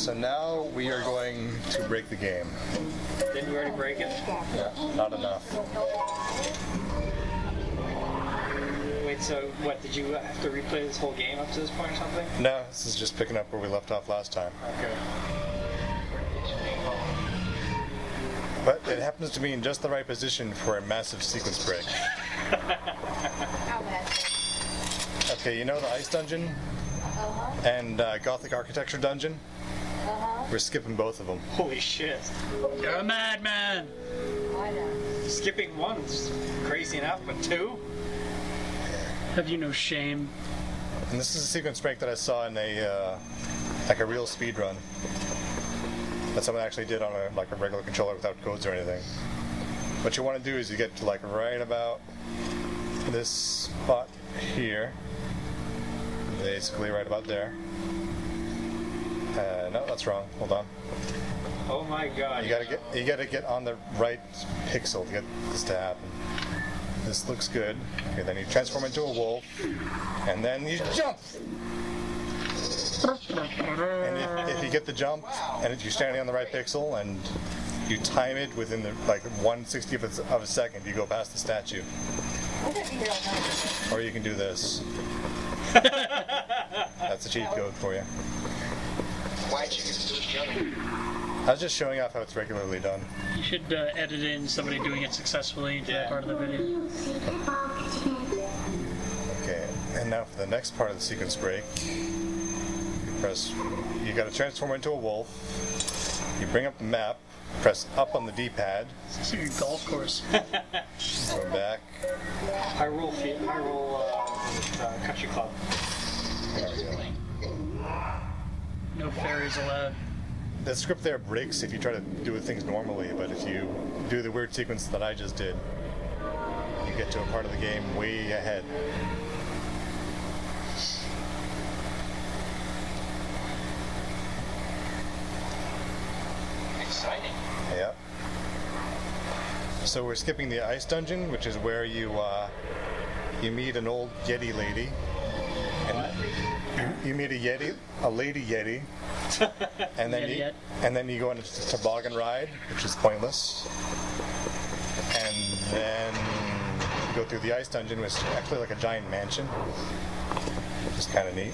So now we are going to break the game. Didn't you already break it? Yeah, not enough. Wait, so what, did you have to replay this whole game up to this point or something? No, this is just picking up where we left off last time. Okay. But it happens to be in just the right position for a massive sequence break. How bad? Okay, you know the ice dungeon and Gothic architecture dungeon? We're skipping both of them. Holy shit. You're a madman! Why not? Skipping one's crazy enough, but two? Have you no shame? And this is a sequence break that I saw in a like a real speed run that someone actually did on a regular controller without codes or anything. What you want to do is you get to like right about this spot here, basically right about there. No, that's wrong. Hold on. Oh my god. You gotta get on the right pixel to get this to happen. This looks good. Okay, then you transform into a wolf, and then you jump. And if you get the jump, and if you're standing on the right pixel, and you time it within the like 1/60th of a second, you go past the statue. We're gonna be here all night. Or you can do this. That's a cheat code for you. Why'd you get to do it the other way? I was just showing off how it's regularly done. You should edit in somebody doing it successfully into that part of the video. Okay, and now for the next part of the sequence break, you gotta transform into a wolf, you bring up the map, press up on the D-pad, It's like a golf course. go back, Hyrule Country Club. there we go. No fairies allowed. The script there breaks if you try to do things normally, but if you do the weird sequence that I just did, you get to a part of the game way ahead. Exciting. Yep. So we're skipping the ice dungeon, which is where you meet an old Yeti lady. And you meet a lady Yeti, and then you go on a toboggan ride, which is pointless. And then you go through the ice dungeon, which is actually like a giant mansion, which is kind of neat.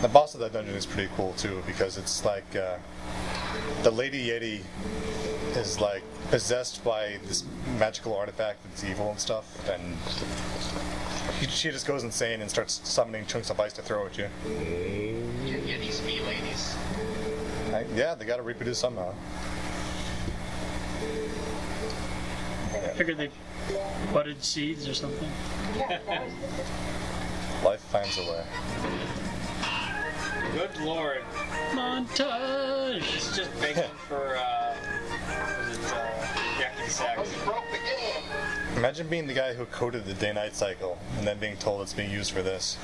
The boss of that dungeon is pretty cool too, because it's like the Lady Yeti is like possessed by this magical artifact that's evil and stuff, and she just goes insane and starts summoning chunks of ice to throw at you. Yetis be ladies. Yeah, they gotta reproduce somehow. I figured they butted seeds or something. Yeah, that was Life finds a way. Good lord. Montage! It's just begging for, Jackie Sacks. Broke the game. Imagine being the guy who coded the day-night cycle and then being told it's being used for this.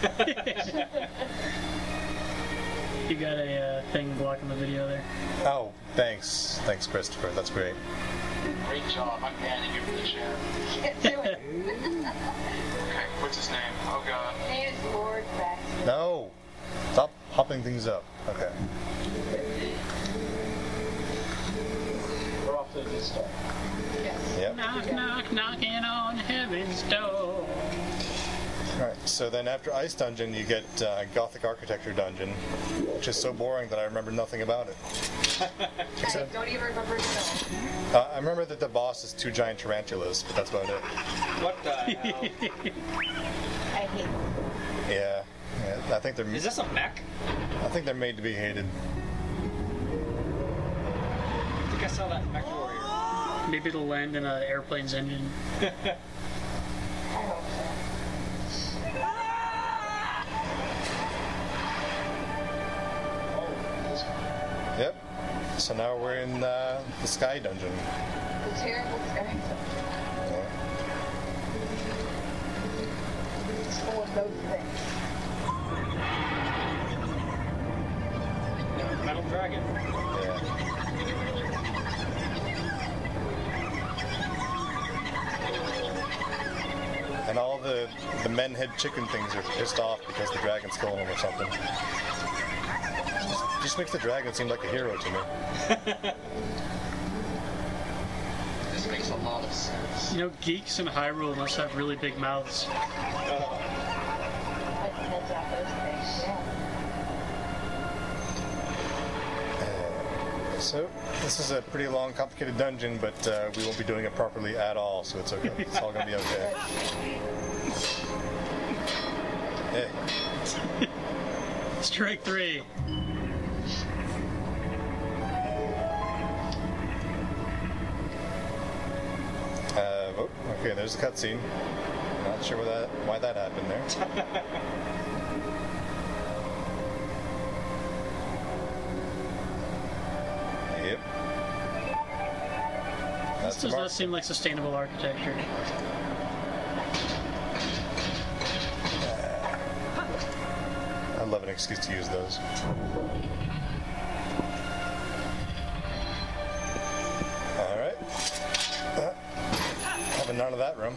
You got a thing blocking the video there. Oh, thanks. Thanks, Christopher. That's great. Great job. I'm banning you from the chat. can't do it. Okay, what's his name? Oh god. Name is Lord Baxter. No! Stop hopping things up. Okay. We're off to a good start. Yes. Yep. Knock, knock, knocking on heaven's door. Alright, so then after Ice Dungeon, you get Gothic Architecture Dungeon, which is so boring that I remember nothing about it. I don't even remember it at all. I remember that the boss is 2 giant tarantulas, but that's about it. What the hell? I hate it. Yeah, I think they're. Is this a mech? I think they're made to be hated. I think I saw that mech warrior. Maybe it'll land in an airplane's engine. I hope so. Yep. So now we're in the Sky Dungeon. The terrible sky. Yeah. It's full of those things. Metal dragon. Yeah. And all the men head chicken things are pissed off because the dragon's killing them or something. Just makes the dragon seem like a hero to me. This makes a lot of sense. You know, geeks in Hyrule must have really big mouths. That's that those things, yeah. So, this is a pretty long, complicated dungeon, but we won't be doing it properly at all, so it's okay. It's all gonna be okay. Hey. Strike 3. Oh, okay, there's a cutscene. Not sure why that happened there. Yep. This does not seem like sustainable architecture. I love an excuse to use those. Alright. Having none of that room.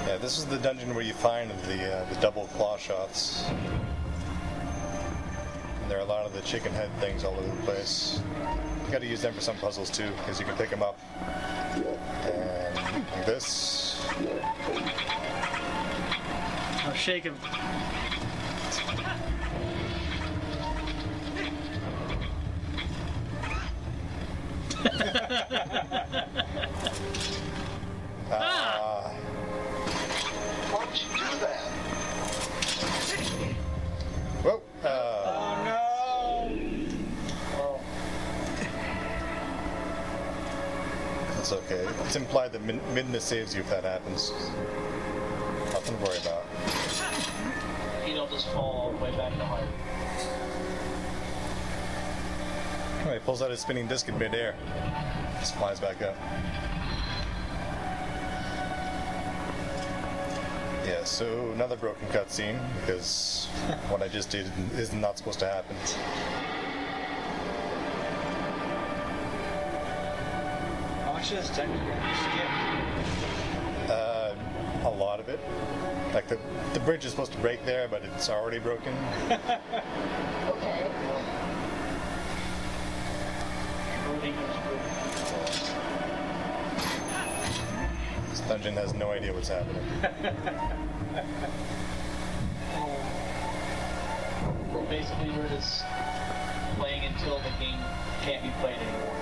Yeah, this is the dungeon where you find the double claw shots. And there are a lot of the chicken head things all over the place. You gotta use them for some puzzles too, because you can pick them up. And like this. Oh, shake him. Why would you do that? Whoa! Oh no! That's okay. It's implied that Midna saves you if that happens. Nothing to worry about. You don't just fall all the way back to height. Oh, he pulls out his spinning disc in midair. Just flies back up. Yeah, so another broken cutscene, because what I just did is not supposed to happen. How much of this technically you skip? A lot of it. Like the bridge is supposed to break there, but it's already broken. Okay. This dungeon has no idea what's happening. Basically, we're just playing until the game can't be played anymore.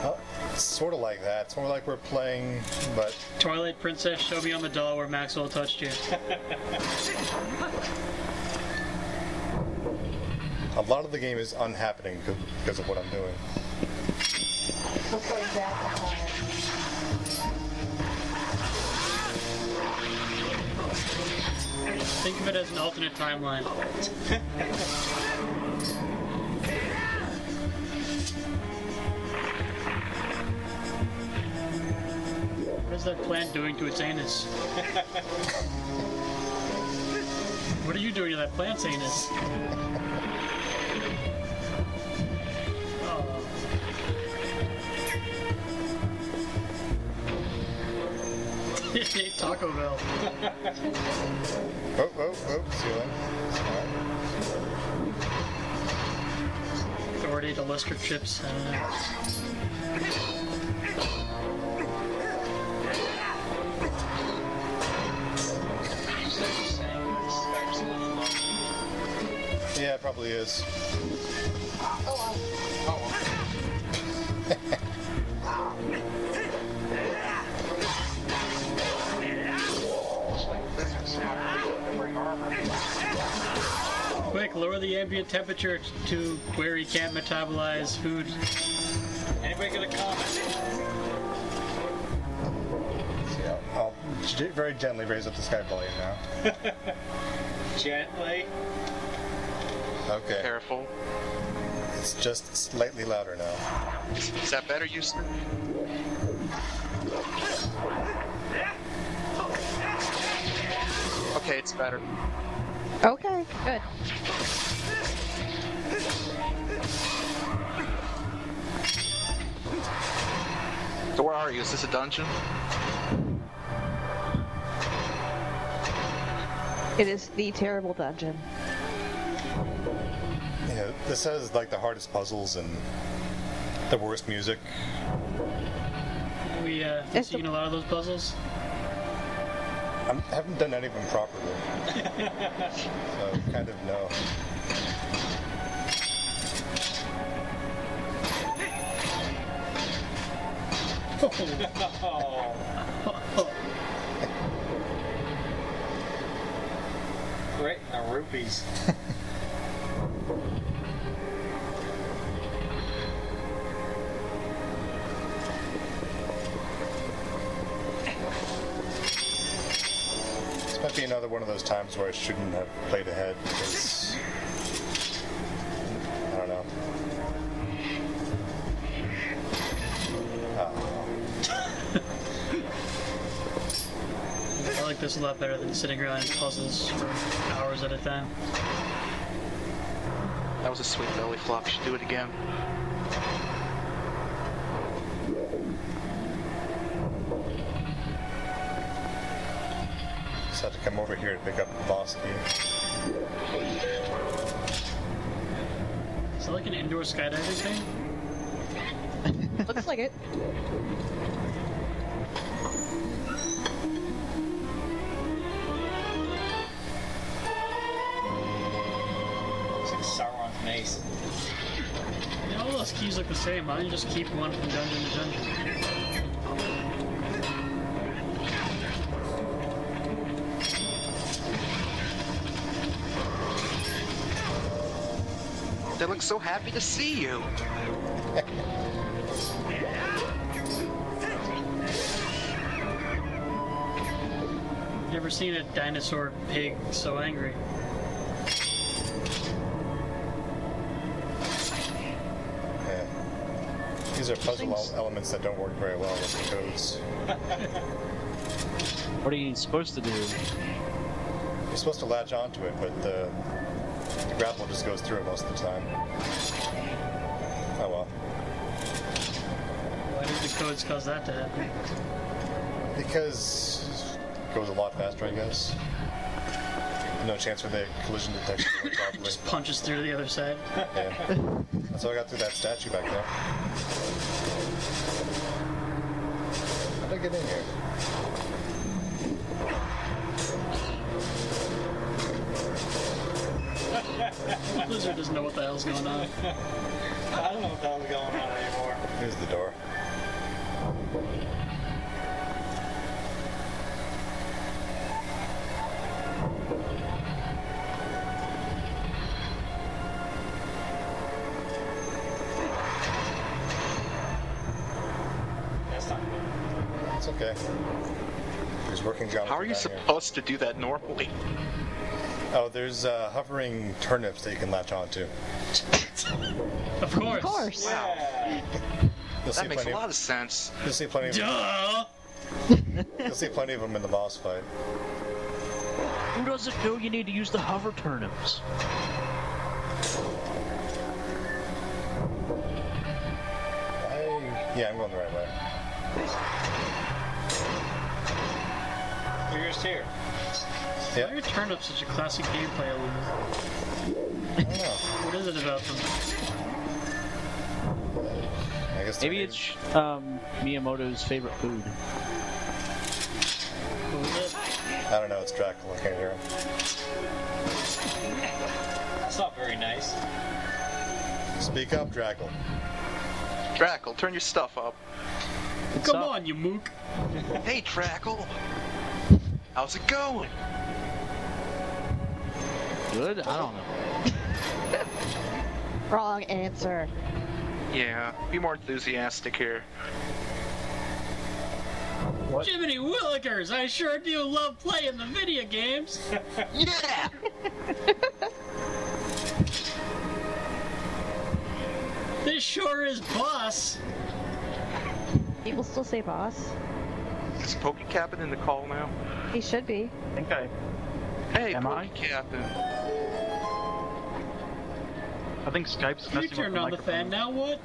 Well, it's sort of like that. It's more like we're playing, but Twilight Princess, show me on the doll where Maxwell touched you. a lot of the game is unhappening because of what I'm doing. Looks like that. Think of it as an alternate timeline. What is that plant doing to its anus? What are you doing to that plant's anus? Taco Bell. Oh, ceiling. Authority to luster chips. Yeah, it probably is. Quick, lower the ambient temperature to where he can't metabolize food. Anybody got a comment? See, I'll very gently raise up the sky volume now. Gently. Okay. Careful. It's just slightly louder now. Is that better, Houston? Okay, it's better. Okay, good. So where are you? Is this a dungeon? It is the terrible dungeon. Yeah, this has like the hardest puzzles and the worst music. We seen a lot of those puzzles. I haven't done any of them properly, so I kind of know. Right in the rupees. This might be another one of those times where I shouldn't have played ahead because I don't know. I like this a lot better than sitting around in puzzles for hours at a time. That was a sweet belly flop. You should do it again. Just had to come over here to pick up the boss key. Is that like an indoor skydiving thing? Looks like it. Looks like Sauron's mace. You know, all those keys look the same. Why don't you just keep one from dungeon to dungeon? They look so happy to see you. Never seen a dinosaur pig so angry. Yeah. These are puzzle elements that don't work very well with the codes. What are you supposed to do? You're supposed to latch onto it, but the grapple just goes through it most of the time. Oh well. Why did the codes cause that to happen? Because it goes a lot faster, I guess. No chance for the collision detection to work properly. Just punches through to the other side. Yeah. That's how I got through that statue back there. How'd I get in here? Blizzard doesn't know what the hell's going on. I don't know what the hell's going on anymore. Here's the door. That's not good. It's okay. There's working geometry How are you down here. supposed to do that normally? Oh, there's hovering turnips that you can latch onto. Of course. Of course. Yeah. You'll see That makes a plenty. lot of sense. You'll see plenty. Of, Duh! you'll see plenty of them in the boss fight. Who doesn't know you need to use the hover turnips? Yeah, I'm going the right way. You're just here. Why Yeah. are turnips such a classic gameplay element? I don't know. What is it about them? I guess Maybe they're- it's Miyamoto's favorite food. What was it? I don't know. It's Dracula. I can't hear him. That's not very nice. Speak up, Dracula. Drackle, turn your stuff up. Come up? on, you mook. Hey, Drackle. How's it going? Good? I don't know. Wrong answer. Yeah, be more enthusiastic here. Jiminy Willikers, I sure do love playing the video games. Yeah! This sure is boss. People still say boss. Is PokeCaptain in the call now? He should be. I think I... Hey, Am I? PokeCaptain. I think Skype's You messing with turned the on the fan, microphone. now what?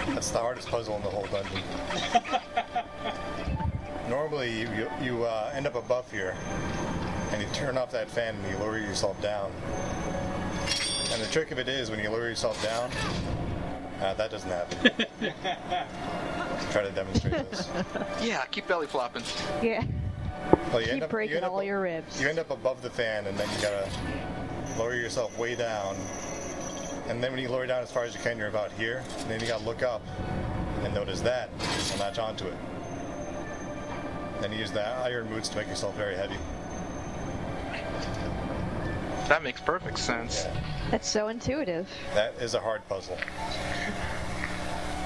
That's the hardest puzzle in the whole dungeon. Normally, you end up above here, and you turn off that fan and you lower yourself down. And the trick of it is, when you lower yourself down, that doesn't happen. Try to demonstrate this. Yeah, keep belly flopping. Yeah. Well, you Keep end up, breaking all your ribs. You end up above the fan, and then you gotta lower yourself way down. And then when you lower down as far as you can, you're about here. And then you gotta look up and notice that and latch onto it. Then you use the iron boots to make yourself very heavy. That makes perfect sense. Yeah. That's so intuitive. That is a hard puzzle.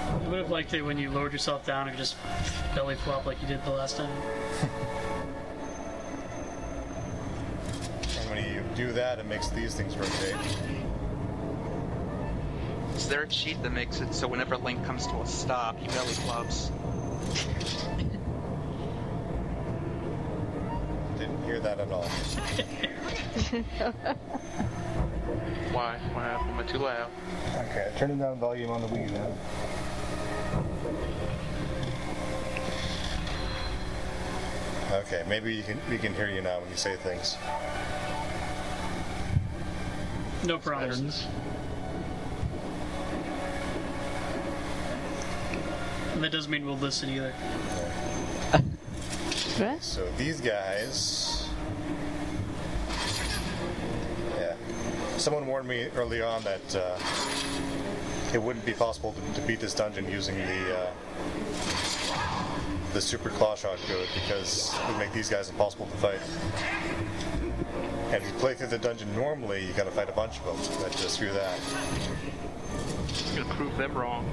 I would have liked it when you lowered yourself down and just belly flop like you did the last time. And when you do that, it makes these things rotate. Is there a cheat that makes it so whenever Link comes to a stop, he belly flops? Didn't hear that at all. Why? What happened? Am I too loud? Okay, turning down volume on the Wii now. Okay, maybe we can hear you now when you say things. No promises. And that doesn't mean we'll listen either. What? So these guys... Yeah. Someone warned me early on that it wouldn't be possible to beat this dungeon using the super claw shot code, because it would make these guys impossible to fight. And if you play through the dungeon normally, you gotta fight a bunch of them. But just screw that. I'm gonna prove them wrong.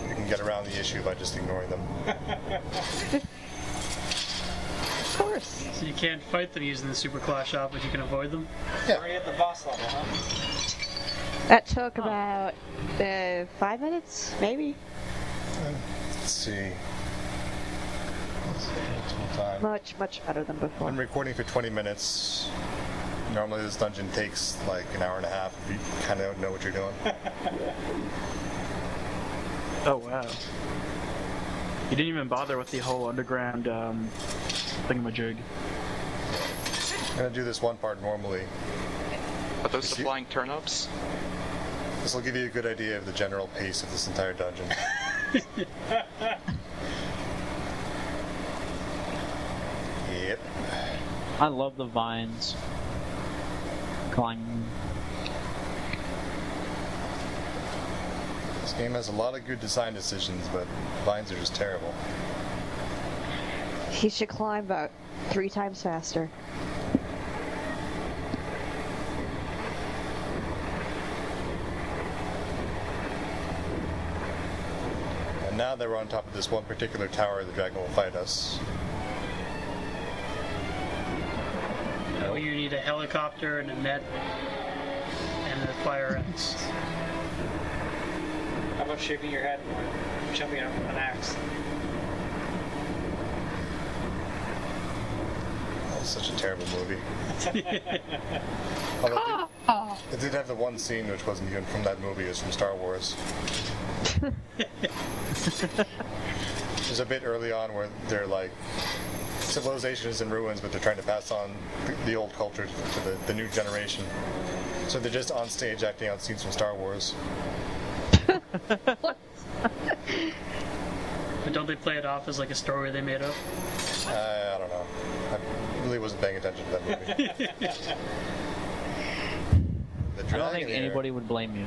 You can get around the issue by just ignoring them. Of course. So you can't fight them using the super claw shot, but you can avoid them? Yeah. Already at the boss level, huh? That took about 5 minutes, maybe. Let's see. Total time. Much better than before. I'm recording for 20 minutes. Normally this dungeon takes like an hour and a half if you kind of know what you're doing. Oh wow. You didn't even bother with the whole underground thingamajig. I'm gonna do this one part normally. Are those the flying turnips? This will give you a good idea of the general pace of this entire dungeon. Yep. I love the vines. Climbing. This game has a lot of good design decisions, but vines are just terrible. He should climb about 3 times faster. And now that we're on top of this one particular tower, the dragon will fight us. Oh, you need a helicopter and a net and a fire axe. How about shaving your head and jumping up with an axe? That's such a terrible movie. Although it did have the one scene which wasn't even from that movie, it was from Star Wars. There's a bit early on where they're like, civilization is in ruins, but they're trying to pass on the old culture to the new generation. So they're just on stage acting out scenes from Star Wars. But don't they play it off as like a story they made up? I don't know. I really wasn't paying attention to that movie. The I don't dragon think here anybody would blame you.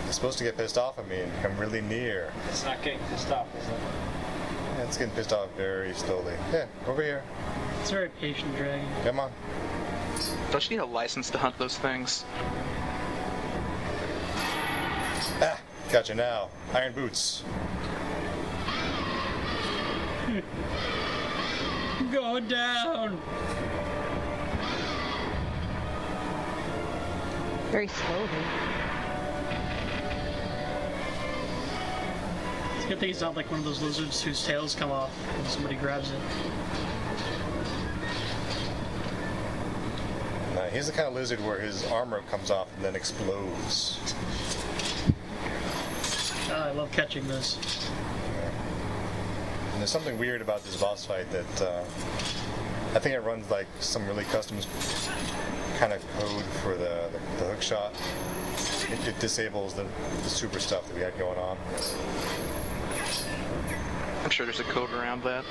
is supposed to get pissed off at me and come really near. It's not getting pissed off, is it? Yeah, it's getting pissed off very slowly. Yeah, over here. It's a very patient dragon. Come on. Don't you need a license to hunt those things? Ah, gotcha now. Iron boots. Go down! Very slowly. It's a good thing it's not like one of those lizards whose tails come off when somebody grabs it. He's the kind of lizard where his armor comes off and then explodes. I love catching this. And there's something weird about this boss fight that I think it runs like some really custom kind of code for the hook shot. It disables the super stuff that we had going on. I'm sure there's a code around that.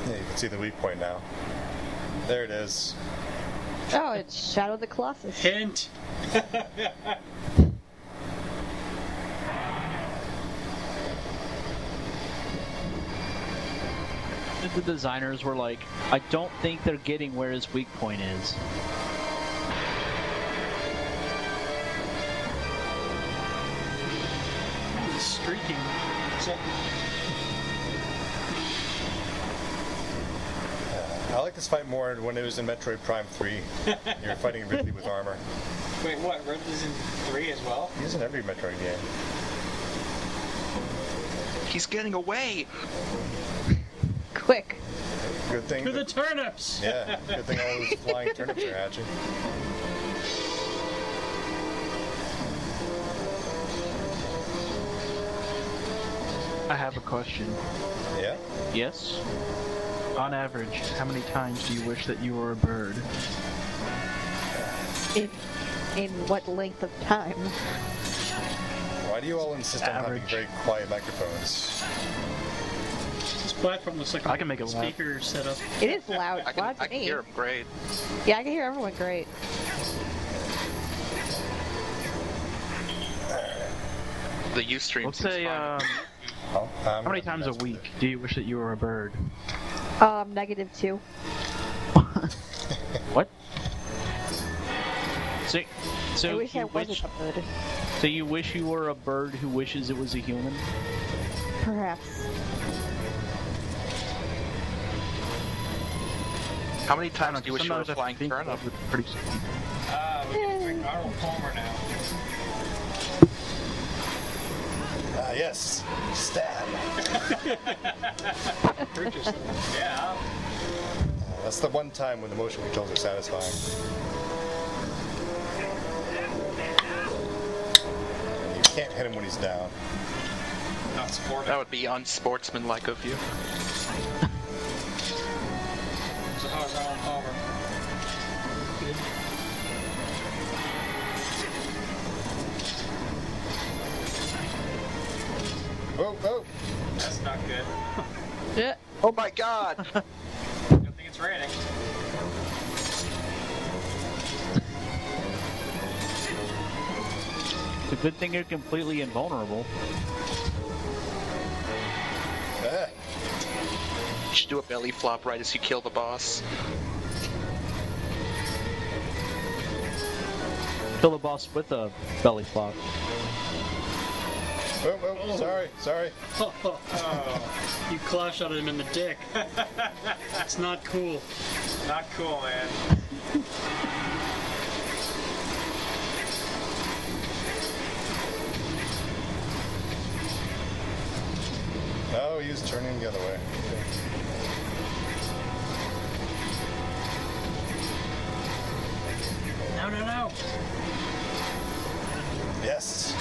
Yeah, you can see the weak point now. There it is. Oh, it's Shadow the Colossus. Hint. The designers were like, I don't think they're getting where his weak point is. He's streaking. I like this fight more when it was in Metroid Prime 3. You're fighting Ridley with armor. Wait, what? Ridley's in 3 as well? He's in every Metroid game. He's getting away! Quick. Good thing. To the turnips! Yeah, good thing all those flying turnips are hatching. I have a question. Yeah? Yes? On average, how many times do you wish that you were a bird? In what length of time? Why do you all insist on having Average. very quiet microphones? This platform looks like I can make it loud. speaker setup. It is loud. I Loud to can me. hear him great. Yeah, I can hear everyone great. The Ustream Let's seems say, fine. how many times a week do you wish that you were a bird? -2. What? So I wish I you wasn't wish, a bird. so you wish you were a bird who wishes it was a human? Perhaps. How many times do you wish you were a Sometimes I flying think turnip? that would be pretty sweet. We can bring Arnold Palmer now. Yes. Stab. Yeah. That's the one time when the motion controls are satisfying. And you can't hit him when he's down. Not sporting. That would be unsportsmanlike of you. So how's Arnold Palmer? Oh, oh. That's not good. Yeah. Oh my god! Good thing it's raining. It's a good thing you're completely invulnerable. Ah. You should do a belly flop right as you kill the boss. Kill the boss with a belly flop. Oh, oh, sorry. You claw shot him in the dick. It's not cool. Not cool, man. Oh, he was turning the other way. No, no, no. Yes.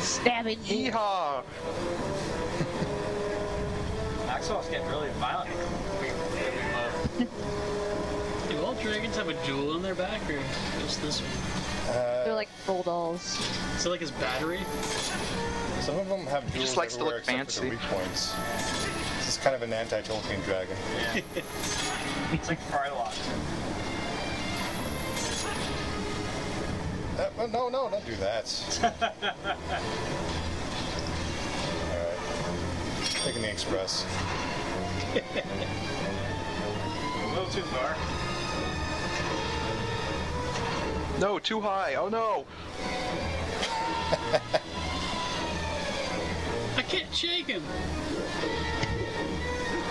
Stabbing you. Yeehaw! Maxwell's getting really violent. Do all dragons have a jewel in their back, or just this one? They're like troll dolls. Is it like his battery? Some of them have jewels just likes to everywhere look except for the fancy. weak points. This is kind of an anti-Tolkien dragon. Yeah. It's like Frylock. Well, no, don't do that. Alright. Taking the express. A little too far. No, too high. Oh no! I can't shake him.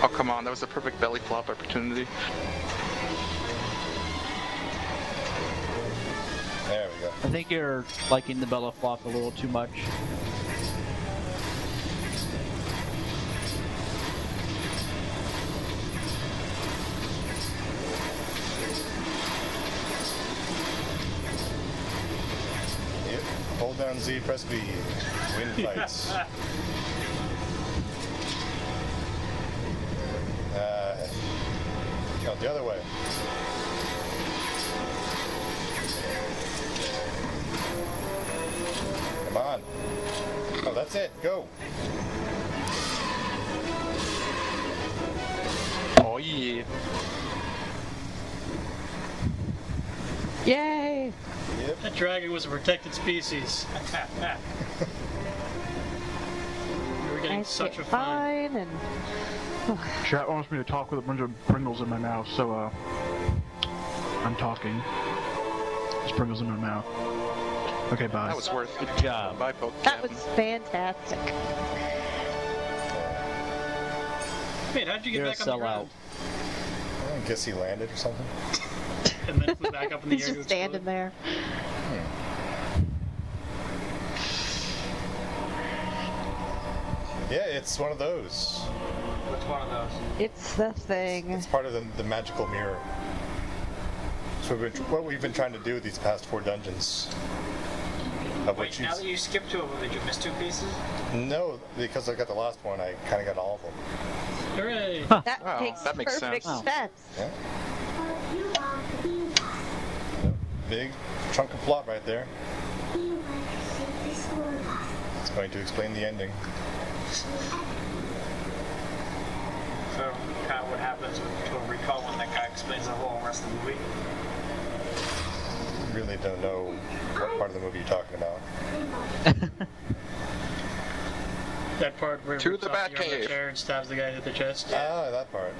Oh come on, that was a perfect belly flop opportunity. There we go. I think you're liking the belly flop a little too much. down Z, press V. Win fights. No, the other way. Come on. Oh, that's it. Go. Oh yeah. Yay! Yep. That dragon was a protected species. We were getting I such a get fine. fine and Chat wants me to talk with a bunch of Pringles in my mouth, so I'm talking. There's Pringles in my mouth. Okay, bye. That was worth it. Good job. Bye, Poke that Captain. was fantastic. Wait, how'd you get You're a back on the sellout. ground? I guess he landed or something. And then flew back up in the He's air. just to standing explode? there. Yeah, it's one of those. Which one of those? It's the thing. It's part of the magical mirror. So what we've been trying to do with these past 4 dungeons. Of Wait, which now that you skipped 2 of them, did you miss 2 pieces? No, because I got the last one, I kind of got all of them. Hooray! That Oh, makes that makes perfect sense. sense. Yeah. Big chunk of plot right there. It's going to explain the ending. So, kind of what happens with Total Recall when that guy explains the whole rest of the movie. Really don't know what part of the movie you're talking about. That part where To he the rips off arm of Batcave. chair and stabs the guy to the chest. Ah, that part.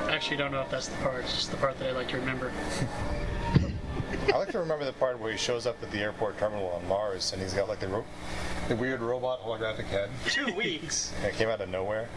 I actually don't know if that's the part. It's just the part that I like to remember. I like to remember the part where he shows up at the airport terminal on Mars and he's got like the weird robot holographic head. 2 weeks. It came out of nowhere.